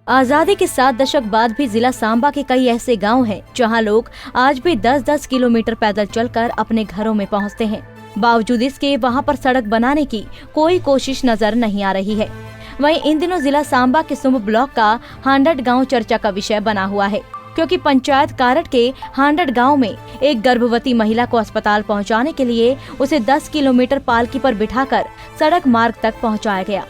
आजादी के 7 दशक बाद भी जिला सांबा के कई ऐसे गांव हैं जहां लोग आज भी 10-10 किलोमीटर पैदल चलकर अपने घरों में पहुंचते हैं। बावजूद इसके वहां पर सड़क बनाने की कोई कोशिश नजर नहीं आ रही है। वहीं इन दिनों जिला सांबा के सुंब ब्लॉक का हांडट गांव चर्चा का विषय बना हुआ है, क्योंकि पंचायत कारट के हांडट गांव में एक गर्भवती महिला को अस्पताल पहुंचाने के लिए उसे 10 किलोमीटर पालकी पर बिठाकर सड़क मार्ग तक पहुंचाया गया।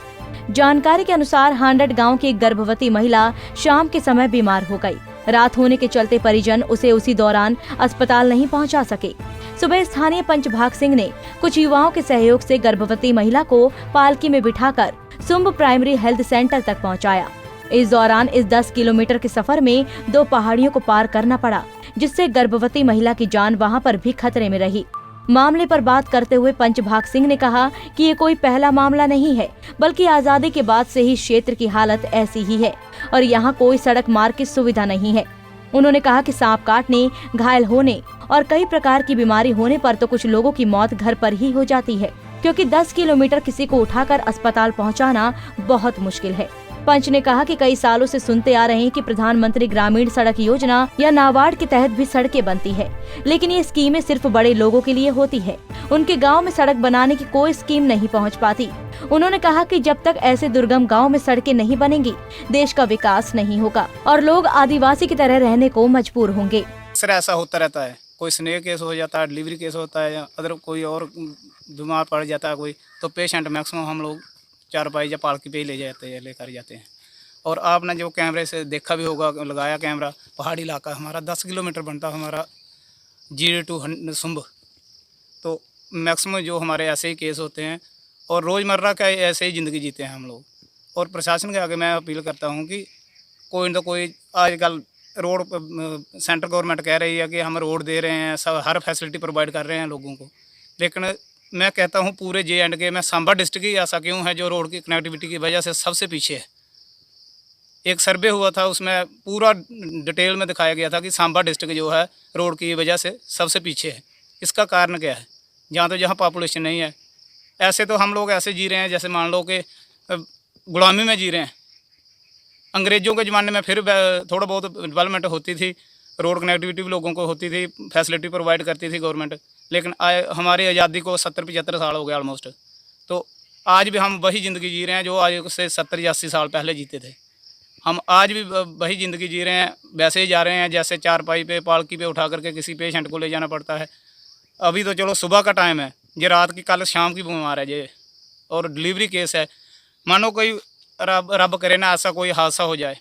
जानकारी के अनुसार हांडट गांव की एक गर्भवती महिला शाम के समय बीमार हो गई। रात होने के चलते परिजन उसे उसी दौरान अस्पताल नहीं पहुंचा सके। सुबह स्थानीय पंच भाग सिंह ने कुछ युवाओं के सहयोग से गर्भवती महिला को पालकी में बिठाकर सुंब प्राइमरी हेल्थ सेंटर तक पहुंचाया। इस दौरान इस 10 किलोमीटर के सफर में 2 पहाड़ियों को पार करना पड़ा, जिससे गर्भवती महिला की जान वहां पर भी खतरे में रही। मामले पर बात करते हुए पंच भाग सिंह ने कहा कि ये कोई पहला मामला नहीं है, बल्कि आजादी के बाद से ही क्षेत्र की हालत ऐसी ही है और यहाँ कोई सड़क मार्ग की सुविधा नहीं है। उन्होंने कहा कि सांप काटने, घायल होने और कई प्रकार की बीमारी होने पर तो कुछ लोगों की मौत घर पर ही हो जाती है, क्योंकि 10 किलोमीटर किसी को उठाकर अस्पताल पहुँचाना बहुत मुश्किल है। पंच ने कहा कि कई सालों से सुनते आ रहे हैं कि प्रधानमंत्री ग्रामीण सड़क योजना या नाबार्ड के तहत भी सड़कें बनती है, लेकिन ये स्कीमें सिर्फ बड़े लोगों के लिए होती है। उनके गांव में सड़क बनाने की कोई स्कीम नहीं पहुंच पाती। उन्होंने कहा कि जब तक ऐसे दुर्गम गांव में सड़कें नहीं बनेंगी, देश का विकास नहीं होगा और लोग आदिवासी की तरह रहने को मजबूर होंगे। सर ऐसा होता रहता है, कोई स्नेह केस हो जाता है, डिलीवरी केस होता है या अदर कोई और बीमार पड़ जाता है कोई, तो पेशेंट मैक्सिमम हम लोग चारपाई या पालकी पे ही लेकर जाते हैं। और आपने जो कैमरे से देखा भी होगा, लगाया कैमरा, पहाड़ी इलाका हमारा 10 किलोमीटर बनता है हमारा जीरो टू सुंब, तो मैक्सिमम जो हमारे ऐसे ही केस होते हैं और रोज़मर्रा का ऐसे ही ज़िंदगी जीते हैं हम लोग। और प्रशासन के आगे मैं अपील करता हूँ कि कोई न कोई, आजकल रोड सेंट्रल गवर्नमेंट कह रही है कि हम रोड दे रहे हैं, सब हर फैसिलिटी प्रोवाइड कर रहे हैं लोगों को, लेकिन मैं कहता हूँ पूरे J&K में सांबा डिस्ट्रिक्ट ही ऐसा क्यों है जो रोड की कनेक्टिविटी की वजह से सबसे पीछे है। एक सर्वे हुआ था, उसमें पूरा डिटेल में दिखाया गया था कि सांबा डिस्ट्रिक्ट जो है रोड की वजह से सबसे पीछे है। इसका कारण क्या है? जहाँ पॉपुलेशन नहीं है। ऐसे तो हम लोग ऐसे जी रहे हैं जैसे मान लो कि गुलामी में जी रहे हैं। अंग्रेज़ों के ज़माने में फिर थोड़ा बहुत डेवलपमेंट होती थी, रोड कनेक्टिविटी भी लोगों को होती थी, फैसिलिटी प्रोवाइड करती थी गवर्नमेंट, लेकिन हमारी आज़ादी को 70-75 साल हो गए ऑलमोस्ट। तो आज भी हम वही ज़िंदगी जी रहे हैं जो आज से 70 या 80 साल पहले जीते थे। हम आज भी वही ज़िंदगी जी रहे हैं, वैसे ही जा रहे हैं जैसे चारपाई पे, पालकी पे उठा करके किसी पेशेंट को ले जाना पड़ता है। अभी तो चलो सुबह का टाइम है, ये रात की, कल शाम की बीमार है ये, और डिलीवरी केस है। मानो कोई रब करे ना ऐसा कोई हादसा हो जाए,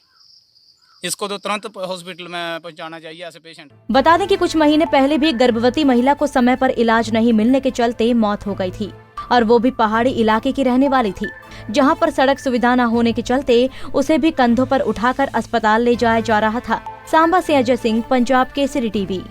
इसको तो तुरंत हॉस्पिटल में पहुंचाना चाहिए ऐसे पेशेंट। बता दें कि कुछ महीने पहले भी गर्भवती महिला को समय पर इलाज नहीं मिलने के चलते मौत हो गई थी, और वो भी पहाड़ी इलाके की रहने वाली थी, जहां पर सड़क सुविधा न होने के चलते उसे भी कंधों पर उठाकर अस्पताल ले जाया जा रहा था। सांबा से अजय सिंह, पंजाब केसरी टीवी।